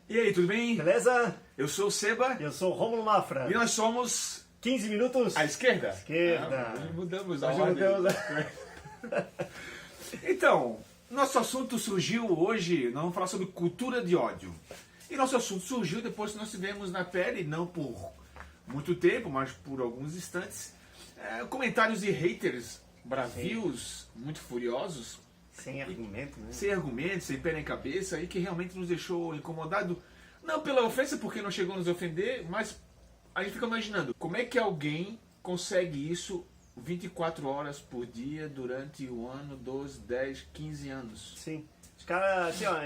E aí, tudo bem? Beleza? Eu sou o Seba Eu sou o Rômulo Mafra. e nós somos 15 minutos. à esquerda. Esquerda. Hoje mudamos a Hoje ordem. mudamos Então, nosso assunto surgiu hoje, nós vamos falar sobre cultura de ódio. E nosso assunto surgiu depois que nós tivemos na pele, não por muito tempo, mas por alguns instantes, comentários de haters bravios, muito furiosos, Sem argumento, né? sem argumentos, sem pé nem cabeça, e que realmente nos deixou incomodado, não pela ofensa, porque não chegou a nos ofender, mas a gente fica imaginando, como é que alguém consegue isso 24 horas por dia durante o ano, 12, 10, 15 anos? Sim. Os caras, assim, ó,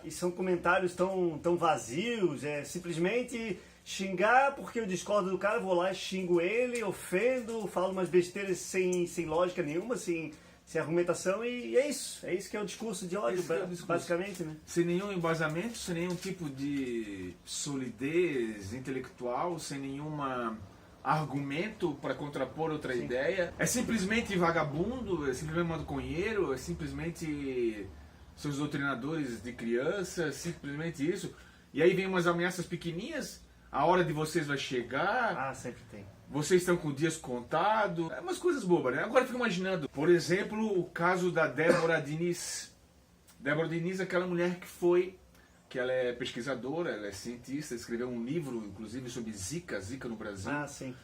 e são comentários tão vazios, simplesmente xingar porque eu discordo do cara, vou lá, xingo ele, ofendo, falo umas besteiras sem lógica nenhuma, sem argumentação, e é isso que é o discurso de ódio, Esse que é o discurso. basicamente, né? Sem nenhum embasamento, sem nenhum tipo de solidez intelectual, sem nenhum argumento para contrapor outra Sim. ideia. É simplesmente vagabundo, é simplesmente maconheiro, é simplesmente seus doutrinadores de criança, simplesmente isso. E aí vem umas ameaças pequenininhas, a hora de vocês vai chegar, Ah, sempre tem. vocês estão com dias contados, é umas coisas bobas, né? Agora eu fico imaginando, por exemplo, o caso da Débora Diniz. Débora Diniz é aquela mulher que ela é pesquisadora, ela é cientista, escreveu um livro, inclusive, sobre Zika no Brasil. Ah, sim.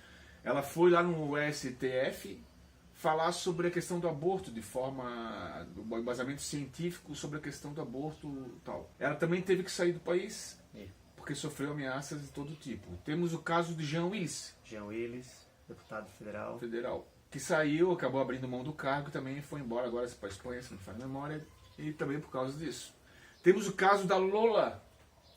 Ela foi lá no STF falar sobre a questão do aborto, do embasamento científico sobre a questão do aborto e tal. Ela também teve que sair do país, porque sofreu ameaças de todo tipo. Temos o caso de Jean Willis, Jean Willis, deputado federal. que saiu, acabou abrindo mão do cargo e também foi embora agora para a Espanha, se não me faz memória, e também por causa disso. Temos o caso da Lola.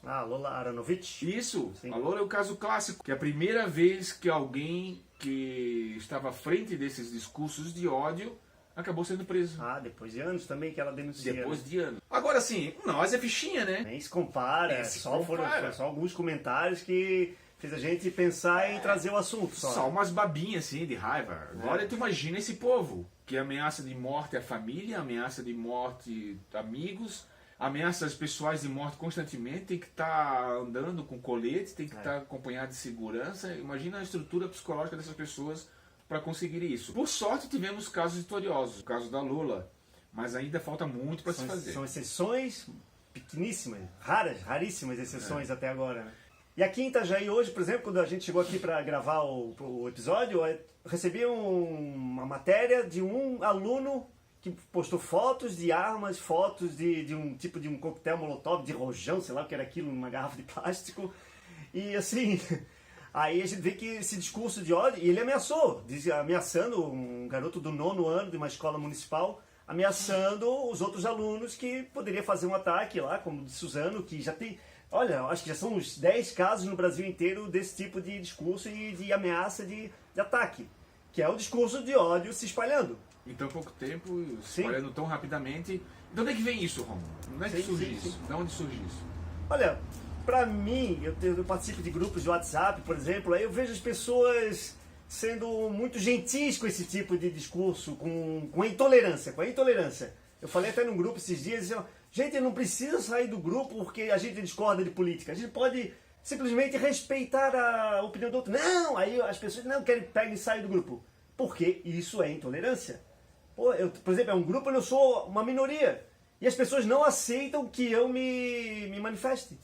Ah, Lola Aronovitch. Isso, Sim. a Lola é o caso clássico, que é a primeira vez que alguém que estava à frente desses discursos de ódio acabou sendo preso. Ah, depois de anos também que ela denuncia. Depois de anos. Agora sim, nós é fichinha, né? Nem se compara, Nem se foram compara. só alguns comentários que fez a gente pensar em trazer o assunto. Só umas babinhas assim de raiva. Agora tu imagina esse povo que ameaça de morte a família, ameaça de morte amigos, ameaças pessoais de morte constantemente, tem que estar andando com colete, tem que estar acompanhado de segurança. Imagina a estrutura psicológica dessas pessoas para conseguir isso. Por sorte tivemos casos vitoriosos, o caso da Lula, mas ainda falta muito para se fazer. São exceções pequeníssimas, raríssimas exceções até agora. Né? E aqui em Itajaí hoje, por exemplo, quando a gente chegou aqui para gravar o episódio, eu recebi uma matéria de um aluno que postou fotos de armas, fotos de um tipo de um coquetel molotov, de rojão, sei lá o que era aquilo, numa garrafa de plástico. E assim, aí a gente vê que esse discurso de ódio, e ele ameaçando um garoto do 9º ano de uma escola municipal, ameaçando os outros alunos que poderia fazer um ataque lá, como o de Suzano, que já tem... Olha, acho que já são uns 10 casos no Brasil inteiro desse tipo de discurso e de ameaça de ataque, que é o discurso de ódio se espalhando. Em tão pouco tempo, se espalhando tão rapidamente. De onde é que vem isso, Romulo? De onde é que surge isso? De onde surge isso? Olha, pra mim, eu participo de grupos de WhatsApp, por exemplo, aí eu vejo as pessoas sendo muito gentis com esse tipo de discurso, com a intolerância, Eu falei até num grupo esses dias, gente, não precisa sair do grupo porque a gente discorda de política. A gente pode simplesmente respeitar a opinião do outro. Não, aí as pessoas não querem pegar e sair do grupo. Porque isso é intolerância. Pô, por exemplo, é um grupo onde eu sou uma minoria. E as pessoas não aceitam que eu me manifeste.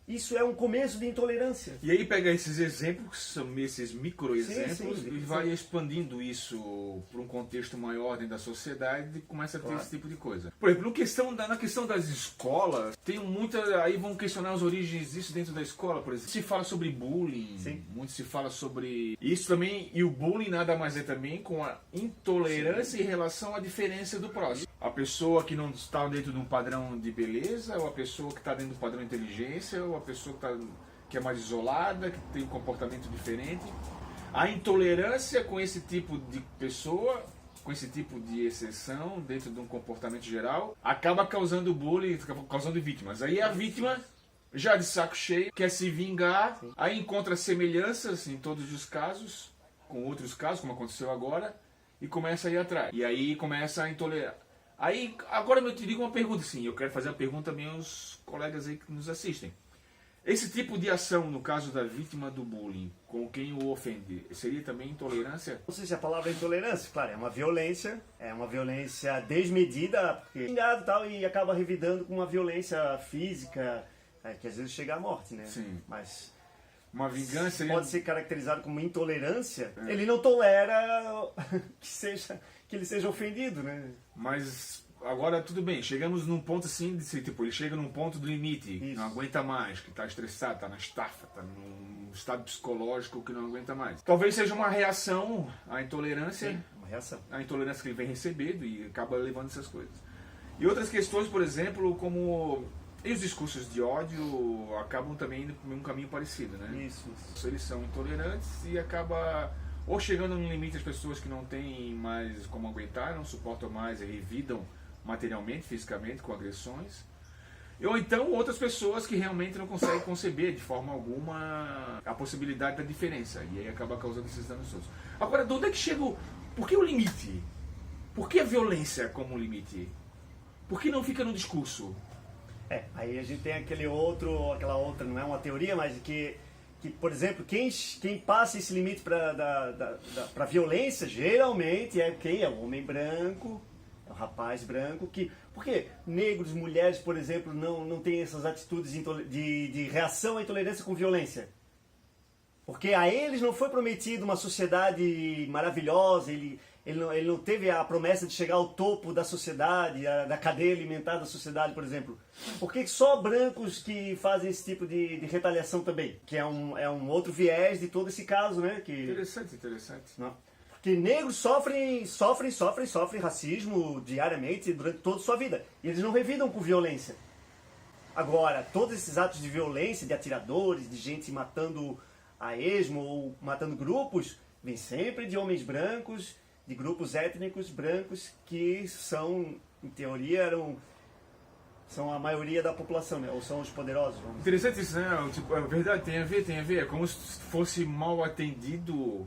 Isso é um começo de intolerância. E aí pega esses exemplos, são esses micro-exemplos, Sim, e vai expandindo isso para um contexto maior dentro da sociedade e começa a ter esse tipo de coisa. Por exemplo, na questão das escolas, tem muita... Aí vão questionar as origens disso dentro da escola, por exemplo. Se fala sobre bullying, muito se fala sobre isso também, e o bullying nada mais é também com a intolerância em relação à diferença do próximo. A pessoa que não está dentro de um padrão de beleza, ou a pessoa que está dentro do padrão de inteligência, ou a pessoa que é mais isolada, que tem um comportamento diferente. A intolerância com esse tipo de pessoa, com esse tipo de exceção dentro de um comportamento geral, acaba causando bullying, causando vítimas. Aí a vítima, já de saco cheio, quer se vingar, aí encontra semelhanças em todos os casos, com outros casos, como aconteceu agora, e começa a ir atrás. E aí começa a intolerar. Aí, agora eu te digo uma pergunta, sim, eu quero fazer a pergunta também aos colegas aí que nos assistem. Esse tipo de ação, no caso da vítima do bullying, com quem o ofende, seria também intolerância? Não sei se a palavra é intolerância, claro, é uma violência desmedida, porque xingado e tal, e acaba revidando com uma violência física, que às vezes chega à morte, né? Sim. Mas Uma vingança... pode ser caracterizado como intolerância, ele não tolera que ele seja ofendido, né? Mas agora tudo bem, chegamos num ponto assim, tipo, ele chega num ponto do limite, Isso. não aguenta mais, que está estressado, está na estafa, está num estado psicológico que não aguenta mais. Talvez seja uma reação à intolerância, Sim, uma reação. à intolerância que ele vem recebendo e acaba levando essas coisas. E outras questões, por exemplo, como... E os discursos de ódio acabam também indo por um caminho parecido, né? Isso. Eles são intolerantes e acaba ou chegando no limite as pessoas que não têm mais como aguentar, não suportam mais e revidam materialmente, fisicamente, com agressões. Ou então outras pessoas que realmente não conseguem conceber de forma alguma a possibilidade da diferença. E aí acaba causando esses danos todos. Agora, de onde é que chega o... Por que o limite? Por que a violência como limite? Por que não fica no discurso? Aí a gente tem aquela outra, não é uma teoria, mas que por exemplo, quem passa esse limite para violência, geralmente é quem? É o homem branco, é o rapaz branco, porque negros, mulheres, por exemplo, não têm essas atitudes de reação à intolerância com violência. Porque a eles não foi prometido uma sociedade maravilhosa, ele não teve a promessa de chegar ao topo da sociedade, da cadeia alimentar da sociedade, por exemplo. Por que só brancos que fazem esse tipo de retaliação também? Que é um outro viés de todo esse caso, né? Interessante. Não. Porque negros sofrem racismo diariamente durante toda a sua vida. E eles não revidam com violência. Agora, todos esses atos de violência, de atiradores, de gente matando a esmo ou matando grupos, vem sempre de homens brancos, de grupos étnicos brancos que são, em teoria, são a maioria da população, né? Ou são os poderosos. Interessante isso, né? Tipo, é verdade, tem a ver. É como se fosse mal atendido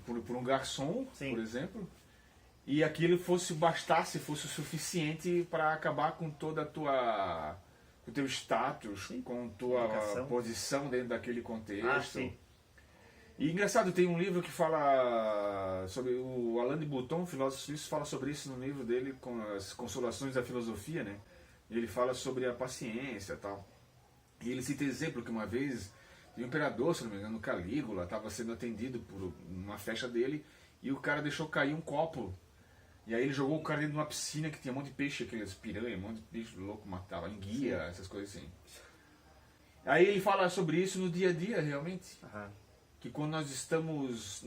por um garçom, Sim. por exemplo, e aquilo fosse o suficiente para acabar com toda com o teu status, Sim. com tua Educação. posição dentro daquele contexto. Ah, sim. E engraçado, tem um livro que fala sobre o Alain de Botton, filósofo suíço, fala sobre isso no livro dele, com as Consolações da Filosofia, né? E ele fala sobre a paciência e tal. E ele cita exemplo que uma vez o imperador, se não me engano, Calígula, estava sendo atendido por uma festa dele e o cara deixou cair um copo. E aí ele jogou o cara dentro de uma piscina que tinha um monte de peixe, aqueles piranha, um monte de peixe louco matava, enguia, essas coisas assim. Aí ele fala sobre isso no dia a dia, realmente. Aham. Que quando nós estamos,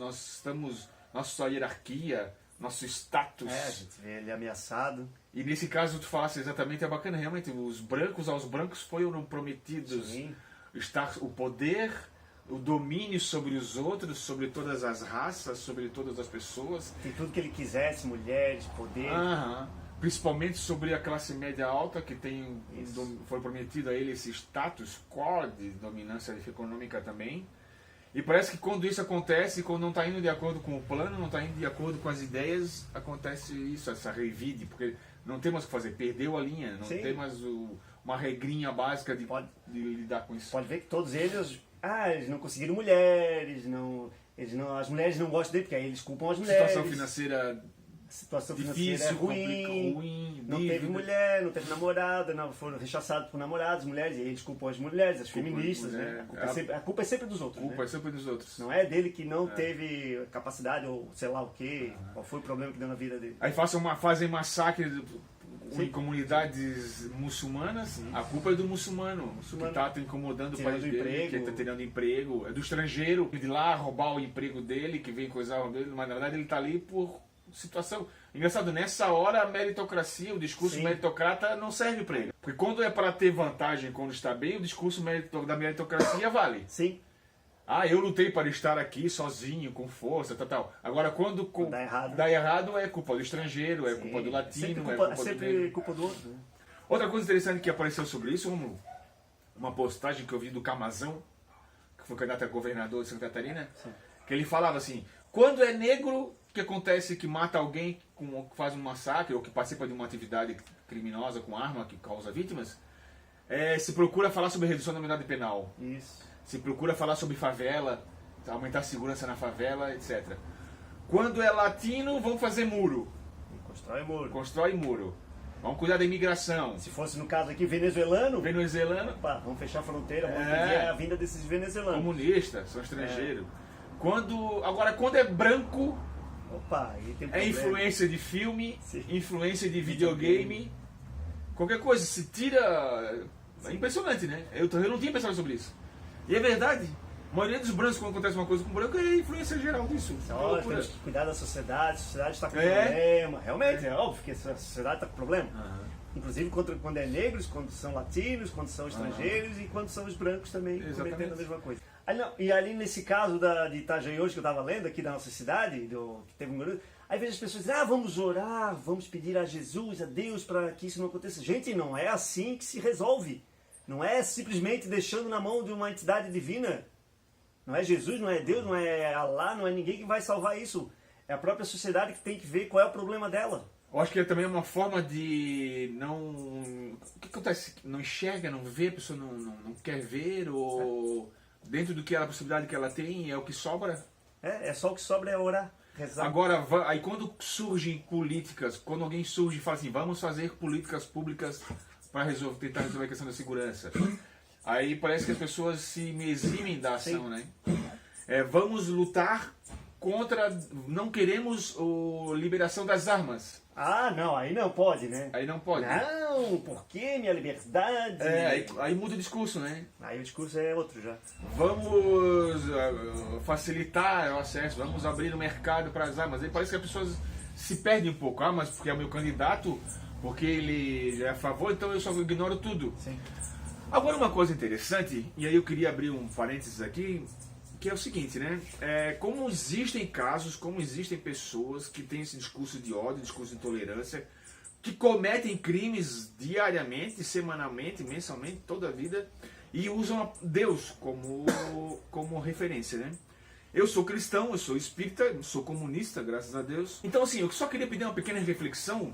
nossa hierarquia, nosso status. A gente vê ele ameaçado. E nesse caso tu falasse exatamente, é bacana, realmente, aos brancos foram prometidos Sim. o poder, o domínio sobre os outros, sobre todas as raças, sobre todas as pessoas. Tem tudo que ele quisesse, mulheres, poder. Aham. Principalmente sobre a classe média alta, que Isso. foi prometido a ele esse status quo de dominância econômica também. E parece que quando isso acontece, quando não está indo de acordo com o plano, não está indo de acordo com as ideias, acontece isso, essa revide, porque não tem mais o que fazer, perdeu a linha, não Sim. tem mais uma regrinha básica de lidar com isso. Pode ver que todos eles não conseguiram mulheres, as mulheres não gostam dele, porque aí eles culpam as mulheres. Situação financeira A situação difícil, financeira é ruim, não teve mulher, não teve namorada, foram rechaçados por namorados, mulheres, e aí eles culpam as mulheres, as feministas, né? A culpa é sempre dos outros. Culpa é sempre dos outros. Não é dele que não teve capacidade, ou sei lá o quê, qual foi o problema que deu na vida dele. Aí fazem massacre em comunidades muçulmanas, a culpa é do muçulmano. Que está incomodando o país dele, que está tirando emprego, é do estrangeiro, que de lá roubar o emprego dele, que vem coisar dele, mas na verdade ele está ali por situação. Engraçado, nessa hora a meritocracia, o discurso meritocrata não serve para ele. Porque quando é para ter vantagem, quando está bem, o discurso da meritocracia vale. Sim. Eu lutei para estar aqui sozinho, com força, tal. Agora, quando dá errado, é culpa do estrangeiro, é culpa do latino, sempre culpa do outro. Né? Outra coisa interessante que apareceu sobre isso, uma postagem que eu vi do Camazão, que foi candidato a governador de Santa Catarina, que ele falava assim, quando é negro que acontece que mata alguém, que faz um massacre, ou que participa de uma atividade criminosa com arma que causa vítimas, se procura falar sobre redução da unidade penal. Isso. Se procura falar sobre favela, aumentar a segurança na favela, etc. Quando é latino, vamos fazer muro. Constrói muro. Constrói muro. Vamos cuidar da imigração. Se fosse no caso aqui venezuelano, Venezuelano, vamos fechar a fronteira, vamos impedir a vinda desses venezuelanos. comunistas, são estrangeiros. Agora, quando é branco, Aí tem é problema. influência de filme, Sim. influência de videogame, qualquer coisa, se tira... É impressionante, né? Eu não tinha pensado sobre isso. E é verdade. A maioria dos brancos, quando acontece uma coisa com branco, é influência geral disso. Olha, temos que cuidar da sociedade, a sociedade está com problema. Realmente, é óbvio que a sociedade está com problema. Inclusive quando é negros, quando são latinos, quando são estrangeiros e quando são os brancos também cometendo a mesma coisa. E ali nesse caso de Itajaí hoje que eu estava lendo aqui da nossa cidade, que teve um garoto, aí vejo as pessoas dizendo, vamos orar, vamos pedir a Jesus, a Deus para que isso não aconteça. Gente, não é assim que se resolve. Não é simplesmente deixando na mão de uma entidade divina. Não é Jesus, não é Deus, não é Allah, não é ninguém que vai salvar isso. É a própria sociedade que tem que ver qual é o problema dela. Eu acho que é também uma forma de não... O que acontece? Não enxerga, não vê, a pessoa não quer ver, ou dentro do que a possibilidade que ela tem, é o que sobra. É só o que sobra é orar, rezar. Agora, aí quando surgem políticas, quando alguém surge e fala assim, vamos fazer políticas públicas para tentar resolver a questão da segurança. Aí parece que as pessoas se eximem da ação, né? Vamos lutar contra... Não queremos a liberação das armas. Não, aí não pode, né? Aí não pode. Não, por que minha liberdade? Aí muda o discurso, né? Aí o discurso é outro já. Vamos facilitar o acesso, vamos abrir o mercado para as armas. Aí parece que as pessoas se perdem um pouco. Mas porque é o meu candidato, porque ele é a favor, então eu só ignoro tudo. Sim. Agora uma coisa interessante, e aí eu queria abrir um parênteses aqui, que é o seguinte, né? Como existem casos, como existem pessoas que têm esse discurso de ódio, discurso de intolerância, que cometem crimes diariamente, semanalmente, mensalmente, toda a vida, e usam Deus como referência, né? Eu sou cristão, eu sou espírita, sou comunista, graças a Deus. Então assim, eu só queria pedir uma pequena reflexão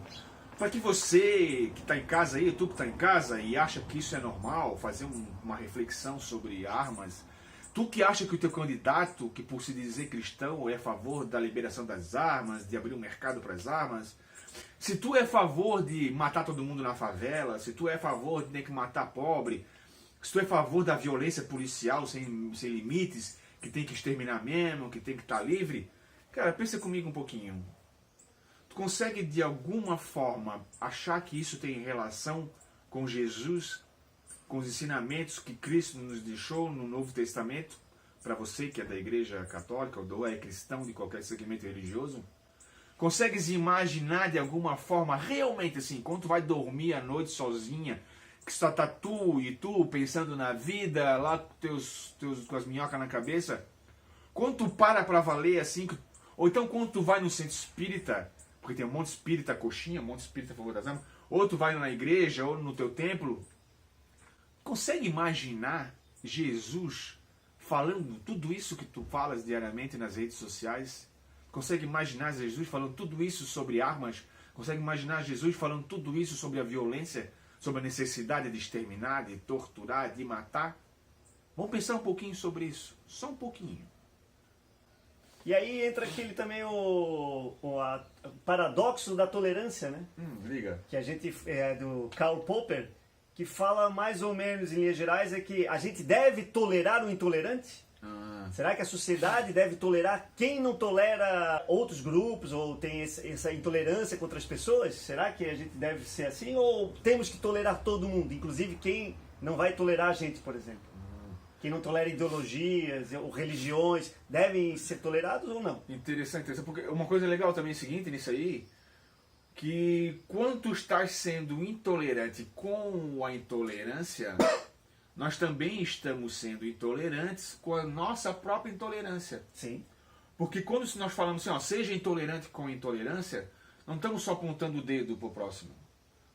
para que você que está em casa aí, tu que está em casa e acha que isso é normal, fazer uma reflexão sobre armas. Tu que acha que o teu candidato, que por se dizer cristão, é a favor da liberação das armas, de abrir um mercado para as armas. Se tu é a favor de matar todo mundo na favela, se tu é a favor de ter que matar pobre, se tu é a favor da violência policial sem limites, que tem que exterminar mesmo, que tem que estar livre, cara, pensa comigo um pouquinho. Tu consegue de alguma forma achar que isso tem relação com Jesus, com os ensinamentos que Cristo nos deixou no Novo Testamento, para você que é da Igreja Católica ou é cristão de qualquer segmento religioso? Consegues imaginar de alguma forma, realmente assim, quando tu vai dormir à noite sozinha, que só tá tu e tu pensando na vida, lá com as minhocas na cabeça? Quando tu para valer assim, ou então quando tu vai no centro espírita, porque tem um monte de espírita coxinha, um monte de espírita a favor das armas, ou tu vai na igreja, ou no teu templo, consegue imaginar Jesus falando tudo isso que tu falas diariamente nas redes sociais? Consegue imaginar Jesus falando tudo isso sobre armas? Consegue imaginar Jesus falando tudo isso sobre a violência, sobre a necessidade de exterminar, de torturar, de matar? Vamos pensar um pouquinho sobre isso, só um pouquinho. E aí entra aquele também o paradoxo da tolerância, né? Liga. Que a gente, do Karl Popper, que fala mais ou menos em linhas gerais, é que a gente deve tolerar o intolerante? Será que a sociedade deve tolerar quem não tolera outros grupos ou tem essa intolerância contra as pessoas? Será que a gente deve ser assim? Ou temos que tolerar todo mundo, inclusive quem não vai tolerar a gente, por exemplo? Quem não tolera ideologias ou religiões devem ser tolerados ou não? Interessante, porque uma coisa legal também é o seguinte nisso aí, que quando tu estás sendo intolerante com a intolerância, nós também estamos sendo intolerantes com a nossa própria intolerância. Sim. Porque quando nós falamos assim, seja intolerante com a intolerância, não estamos só apontando o dedo para o próximo.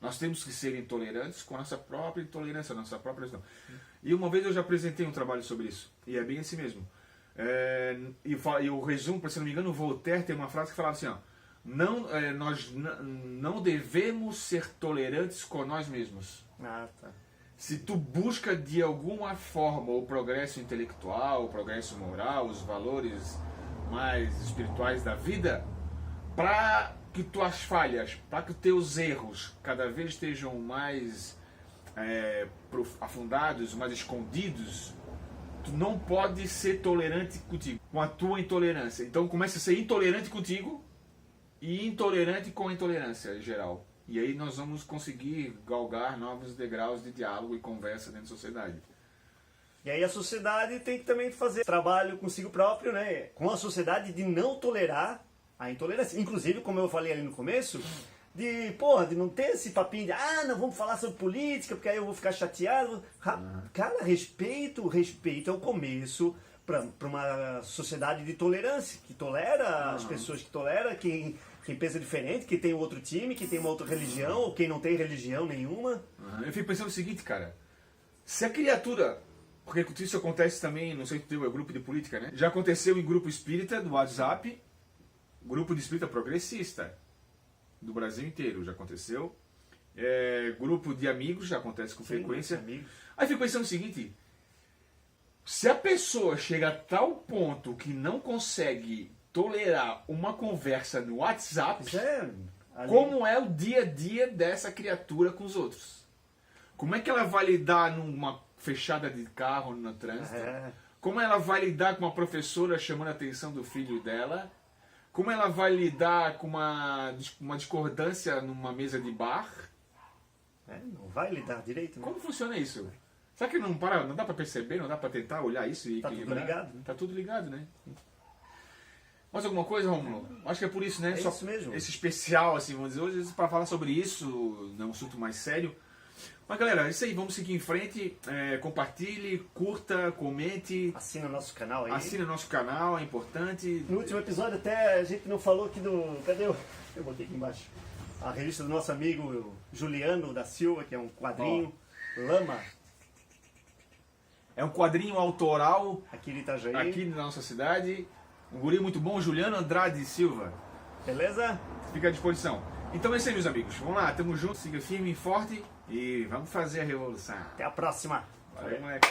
Nós temos que ser intolerantes com a nossa própria intolerância, a nossa própria questão. E uma vez eu já apresentei um trabalho sobre isso, e é bem assim mesmo. E o resumo, se não me engano, o Voltaire tem uma frase que falava assim, nós não devemos ser tolerantes com nós mesmos. Ah, tá. se tu busca de alguma forma o progresso intelectual, o progresso moral, os valores mais espirituais da vida, para que tuas falhas, para que teus erros cada vez estejam mais afundados, mais escondidos, tu não pode ser tolerante contigo, com a tua intolerância. Então começa a ser intolerante contigo e intolerante com a intolerância em geral. E aí nós vamos conseguir galgar novos degraus de diálogo e conversa dentro da sociedade. E aí a sociedade tem que também fazer trabalho consigo próprio, né? Com a sociedade de não tolerar a intolerância. Inclusive, como eu falei ali no começo, de não ter esse papinho de não vamos falar sobre política, porque aí eu vou ficar chateado. Cara, respeito é o começo para uma sociedade de tolerância, que tolera as pessoas, que tolera quem pensa diferente, que tem outro time, que tem uma outra religião, ou quem não tem religião nenhuma. Eu fico pensando o seguinte, cara. Se a criatura... Porque isso acontece também, não sei se tu é grupo de política, né? Já aconteceu em grupo espírita do WhatsApp, grupo de espírita progressista do Brasil inteiro, já aconteceu. Grupo de amigos, já acontece com frequência. Aí fico pensando o seguinte, se a pessoa chega a tal ponto que não consegue tolerar uma conversa no WhatsApp, como é o dia a dia dessa criatura com os outros? Como é que ela vai lidar numa fechada de carro no trânsito? Como ela vai lidar com uma professora chamando a atenção do filho dela? Como ela vai lidar com uma discordância numa mesa de bar? Não vai lidar direito, né? Como funciona isso? Será que não dá para perceber, não dá para tentar olhar isso e equilibrar? Tá tudo ligado, né? Tá tudo ligado, né? Mais alguma coisa, Rômulo? Acho que é por isso, né? Isso mesmo. Esse especial, assim, vamos dizer, hoje para falar sobre isso, não é um assunto mais sério. Mas galera, é isso aí, vamos seguir em frente, compartilhe, curta, comente. Assina o nosso canal aí. Assina o nosso canal, é importante. No último episódio até a gente não falou aqui do... Cadê eu botei aqui embaixo. A revista do nosso amigo Juliano da Silva, que é um quadrinho, Lama. É um quadrinho autoral aqui de Itajaí. Aqui na nossa cidade. Um guri muito bom, Juliano Andrade Silva. Beleza? Fica à disposição. Então é isso aí, meus amigos. Vamos lá, tamo junto, siga firme e forte e vamos fazer a revolução. Até a próxima. Valeu, moleque.